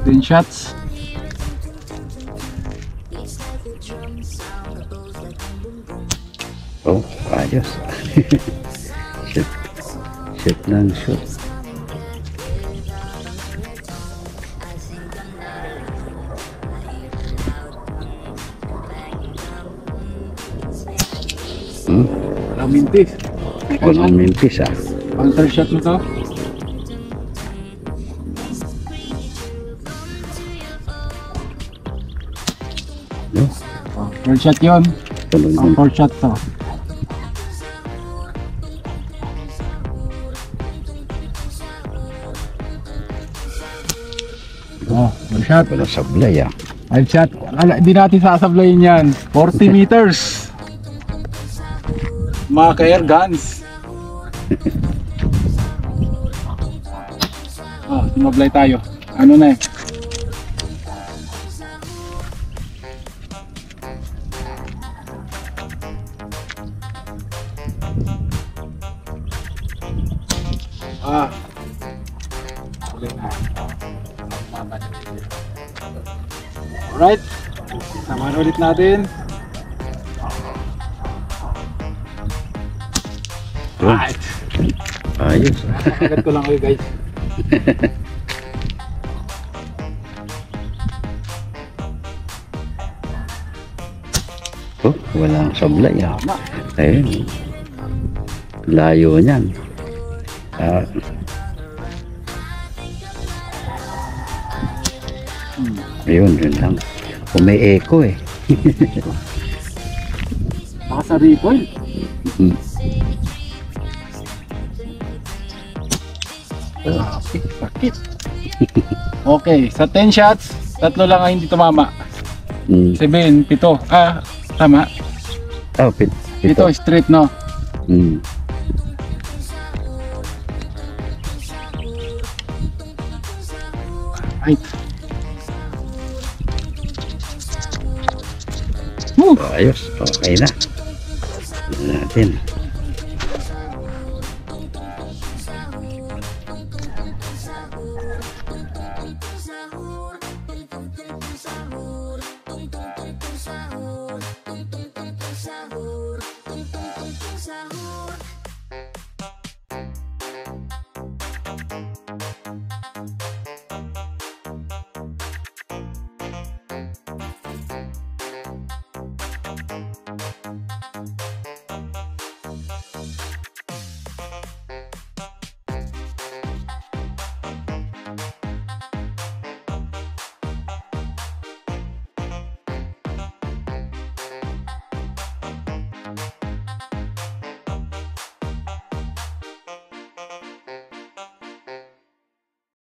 10 shots. Oh, ayos. Shoot. Shoot ng shoot. Walang mintis. Walang mintis ah. Counter shot mo to. No? Third shot yun. Tulog Ang yun. fourth shot to. Oh, one shot. Wala sablay ah. 5 shot. Hindi natin sasablayin yan. 40 meters. Mga ka-air guns. Oh, tumablay tayo. Ano na eh. Alright, samahan ulit natin. Alright, Ayos. agad ko lang kayo guys. Oh, walang sablay ah. Tama. Ayun. Layo niyan. Ah, ayun, yun lang. Kung may echo eh. Baka sa recoil. Mm. Bakit? Okay, sa 10 shots, 3 lang ang hindi tumama. 7, 7. Tama. Oh, Ito straight no. Mm. Right. Woo! Ayos, okay na. Tignan natin.